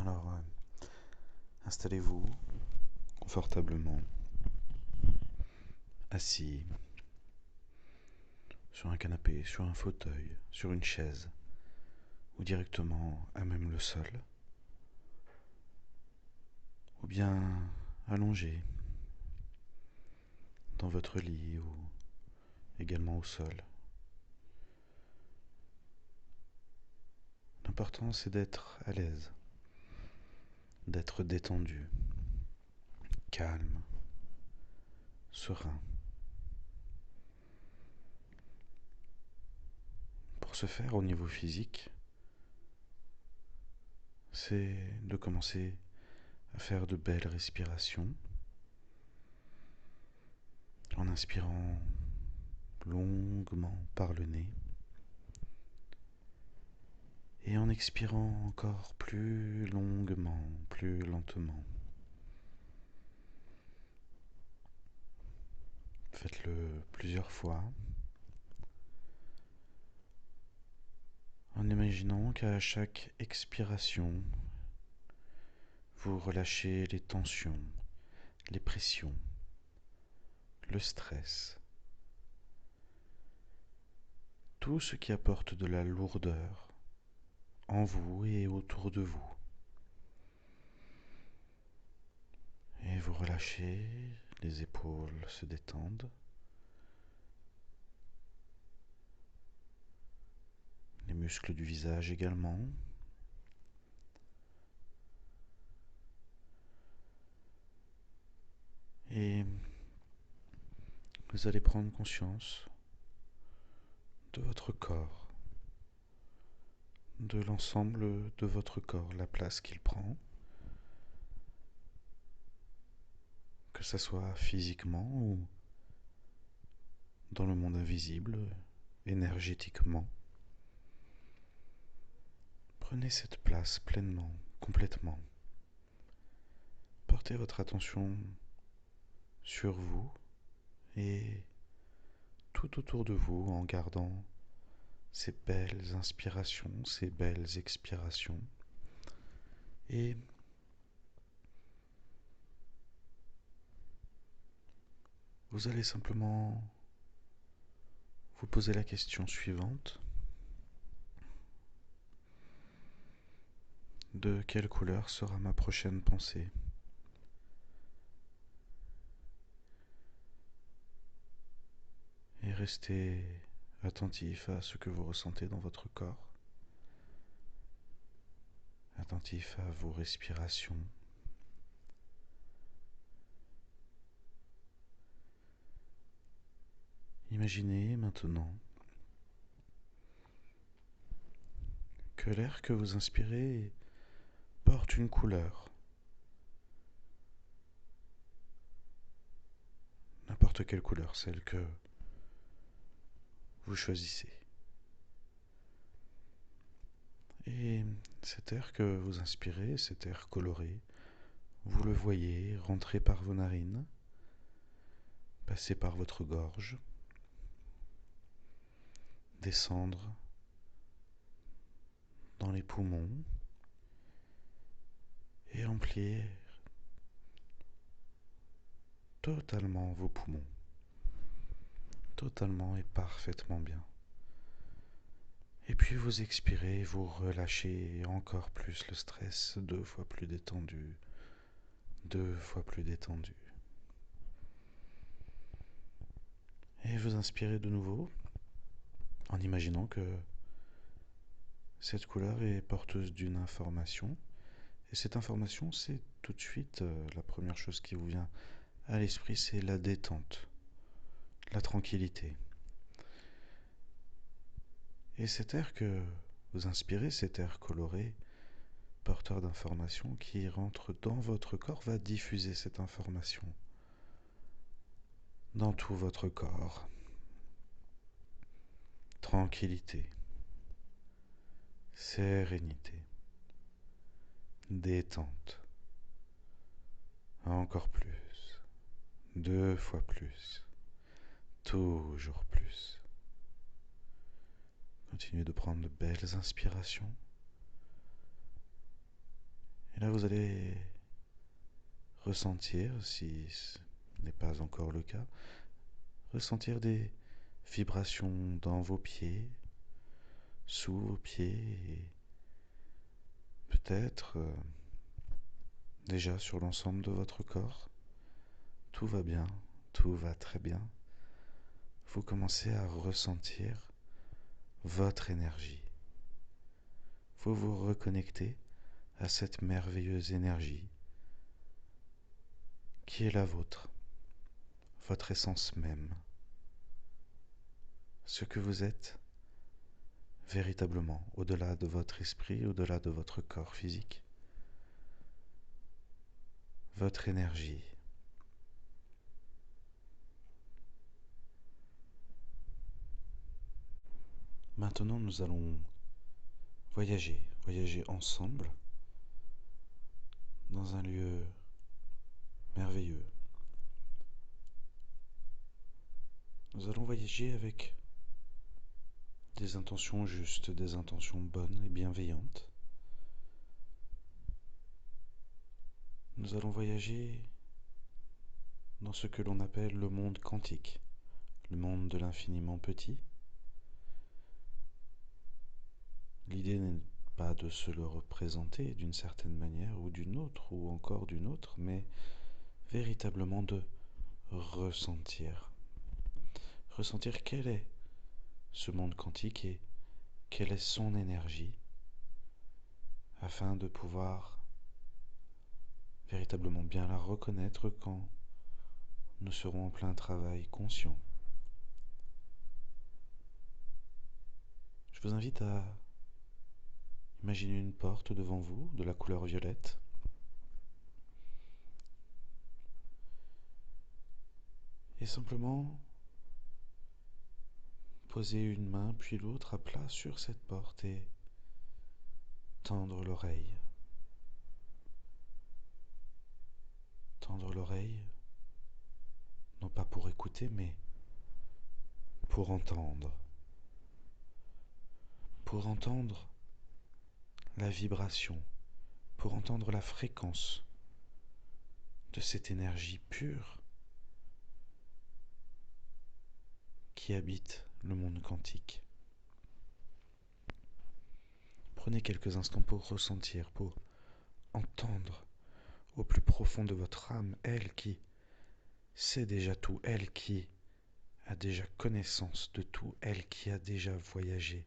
Alors, installez-vous confortablement, assis, sur un canapé, sur un fauteuil, sur une chaise, ou directement à même le sol, ou bien allongé dans votre lit ou également au sol. L'important c'est d'être à l'aise, d'être détendu, calme, serein. Pour ce faire au niveau physique, c'est de commencer à faire de belles respirations en inspirant longuement par le nez et en expirant encore plus longuement, plus lentement. Faites-le plusieurs fois en imaginant qu'à chaque expiration, vous relâchez les tensions, les pressions, le stress, tout ce qui apporte de la lourdeur en vous et autour de vous. Et vous relâchez, les épaules se détendent, les muscles du visage également. Et vous allez prendre conscience de votre corps, de l'ensemble de votre corps, la place qu'il prend, que ce soit physiquement ou dans le monde invisible, énergétiquement. Prenez cette place pleinement, complètement. Portez votre attention sur vous et tout autour de vous en gardant ces belles inspirations, ces belles expirations. Et vous allez simplement vous poser la question suivante. De quelle couleur sera ma prochaine pensée? Et restez attentif à ce que vous ressentez dans votre corps, attentif à vos respirations. Imaginez maintenant que l'air que vous inspirez porte une couleur, n'importe quelle couleur, celle que vous choisissez. Et cet air que vous inspirez, cet air coloré, vous le voyez rentrer par vos narines, passer par votre gorge, descendre dans les poumons et remplir totalement vos poumons, totalement et parfaitement bien. Et puis vous expirez, vous relâchez encore plus le stress, 2 fois plus détendu, 2 fois plus détendu. Et vous inspirez de nouveau en imaginant que cette couleur est porteuse d'une information. Et cette information, c'est tout de suite la première chose qui vous vient à l'esprit, c'est la détente, la tranquillité. Et cet air que vous inspirez, cet air coloré, porteur d'informations qui rentre dans votre corps, va diffuser cette information dans tout votre corps. Tranquillité, sérénité, détente, encore plus, 2 fois plus, toujours plus. Continuez de prendre de belles inspirations Et là, vous allez ressentir, si ce n'est pas encore le cas, ressentir des vibrations dans vos pieds, sous vos pieds et peut-être déjà sur l'ensemble de votre corps. Tout va bien, tout va très bien. Vous commencez à ressentir votre énergie. Vous vous reconnectez à cette merveilleuse énergie qui est la vôtre, votre essence même, ce que vous êtes véritablement, au-delà de votre esprit, au-delà de votre corps physique, votre énergie. Maintenant, nous allons voyager ensemble dans un lieu merveilleux. Nous allons voyager avec des intentions justes, des intentions bonnes et bienveillantes. Nous allons voyager dans ce que l'on appelle le monde quantique, le monde de l'infiniment petit. L'idée n'est pas de se le représenter d'une certaine manière ou d'une autre, ou encore d'une autre, mais véritablement de ressentir. Ressentir quel est ce monde quantique et quelle est son énergie, afin de pouvoir véritablement bien la reconnaître quand nous serons en plein travail conscient. Je vous invite à imaginer une porte devant vous de la couleur violette. Et simplement poser une main puis l'autre à plat sur cette porte et tendre l'oreille. Tendre l'oreille, non pas pour écouter, mais pour entendre. Pour entendre la vibration, pour entendre la fréquence de cette énergie pure qui habite le monde quantique. Prenez quelques instants pour ressentir, pour entendre au plus profond de votre âme, elle qui sait déjà tout, elle qui a déjà connaissance de tout, elle qui a déjà voyagé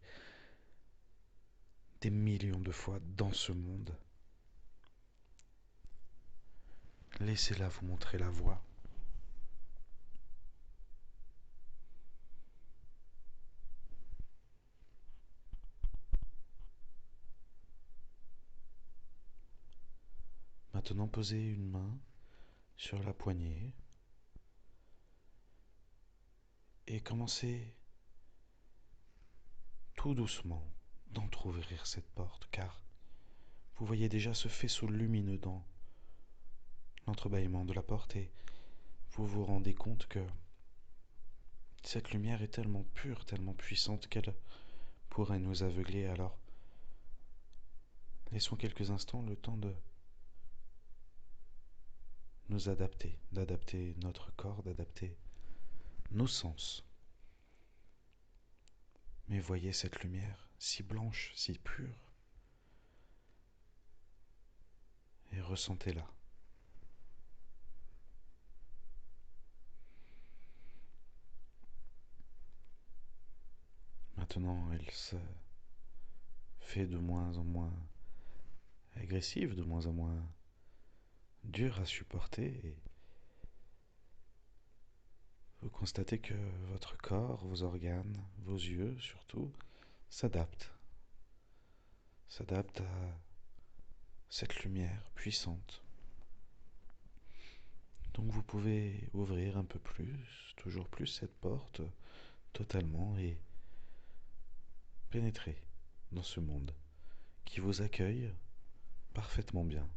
des millions de fois dans ce monde. Laissez-la vous montrer la voie. Maintenant, posez une main sur la poignée et commencez tout doucement d'entrouvrir cette porte, car vous voyez déjà ce faisceau lumineux dans l'entrebâillement de la porte et vous vous rendez compte que cette lumière est tellement pure, tellement puissante qu'elle pourrait nous aveugler. Alors, laissons quelques instants le temps de nous adapter, d'adapter notre corps, d'adapter nos sens. Mais voyez cette lumière si blanche, si pure, et ressentez-la. Maintenant, elle se fait de moins en moins agressive, de moins en moins dure à supporter, et vous constatez que votre corps, vos organes, vos yeux surtout, s'adaptent. S'adaptent à cette lumière puissante. Donc vous pouvez ouvrir un peu plus, toujours plus cette porte totalement et pénétrer dans ce monde qui vous accueille parfaitement bien.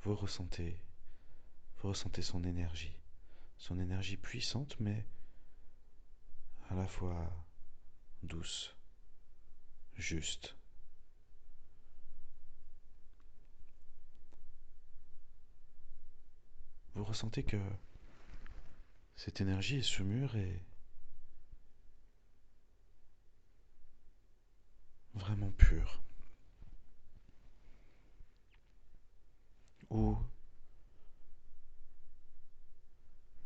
Vous ressentez, vous ressentez son énergie puissante mais à la fois douce, juste. vous ressentez que cette énergie et ce mur est vraiment pur, où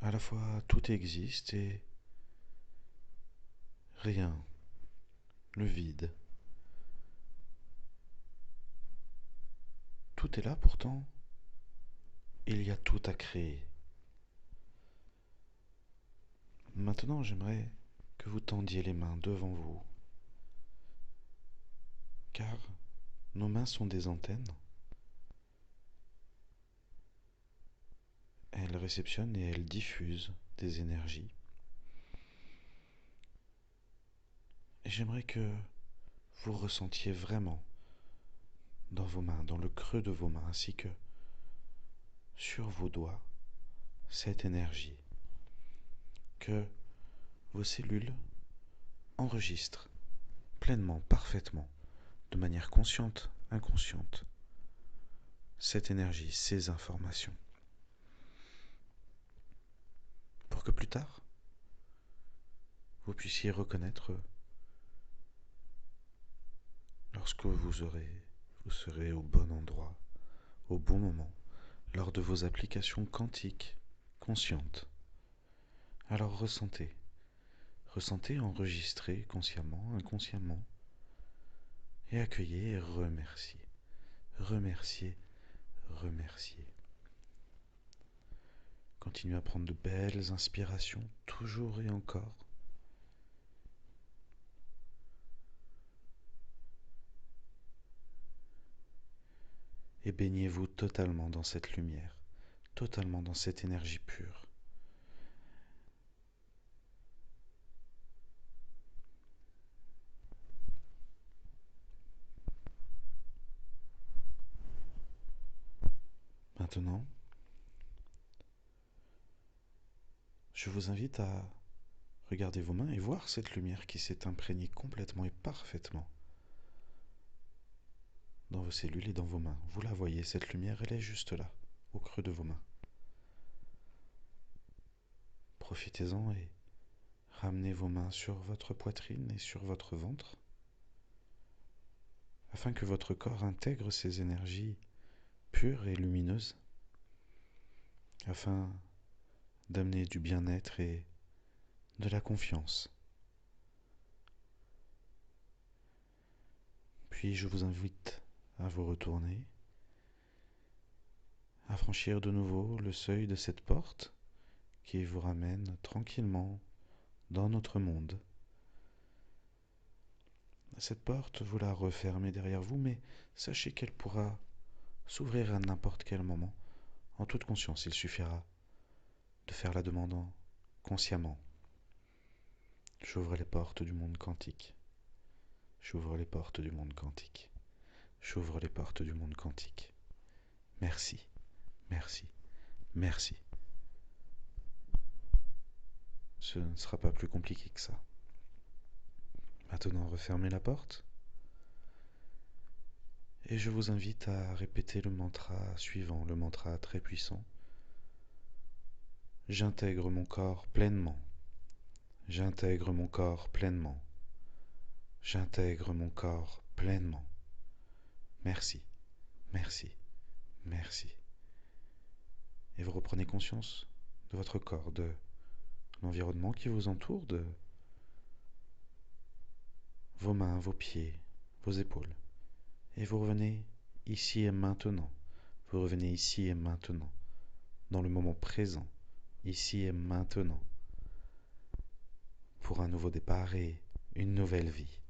à la fois tout existe et rien, le vide. Tout est là pourtant, il y a tout à créer. Maintenant, j'aimerais que vous tendiez les mains devant vous, car nos mains sont des antennes. Elles réceptionnent et elles diffusent des énergies. Et j'aimerais que vous ressentiez vraiment dans vos mains, dans le creux de vos mains, ainsi que sur vos doigts, cette énergie, que vos cellules enregistrent pleinement, parfaitement, de manière consciente, inconsciente, cette énergie, ces informations, pour que plus tard, vous puissiez reconnaître lorsque vous serez au bon endroit, au bon moment, lors de vos applications quantiques conscientes. Alors ressentez, enregistrez consciemment, inconsciemment, et accueillez et remerciez, remerciez, remerciez. Continuez à prendre de belles inspirations, toujours et encore. Et baignez-vous totalement dans cette lumière, totalement dans cette énergie pure. Maintenant, je vous invite à regarder vos mains et voir cette lumière qui s'est imprégnée complètement et parfaitement dans vos cellules et dans vos mains. Vous la voyez, cette lumière, elle est juste là, au creux de vos mains. Profitez-en et ramenez vos mains sur votre poitrine et sur votre ventre, afin que votre corps intègre ces énergies pures et lumineuses, afin d'amener du bien-être et de la confiance. Puis je vous invite à vous retourner, à franchir de nouveau le seuil de cette porte qui vous ramène tranquillement dans notre monde. Cette porte, vous la refermez derrière vous, mais sachez qu'elle pourra s'ouvrir à n'importe quel moment, en toute conscience. Il suffira de faire la demande consciemment. J'ouvre les portes du monde quantique. J'ouvre les portes du monde quantique. J'ouvre les portes du monde quantique. Merci, merci, merci. Ce ne sera pas plus compliqué que ça. Maintenant, refermez la porte. Et je vous invite à répéter le mantra suivant, le mantra très puissant. J'intègre mon corps pleinement. J'intègre mon corps pleinement. J'intègre mon corps pleinement. Merci, merci, merci. Et vous reprenez conscience de votre corps, de l'environnement qui vous entoure, de vos mains, vos pieds, vos épaules. Et vous revenez ici et maintenant. Vous revenez ici et maintenant, dans le moment présent, ici et maintenant, pour un nouveau départ et une nouvelle vie.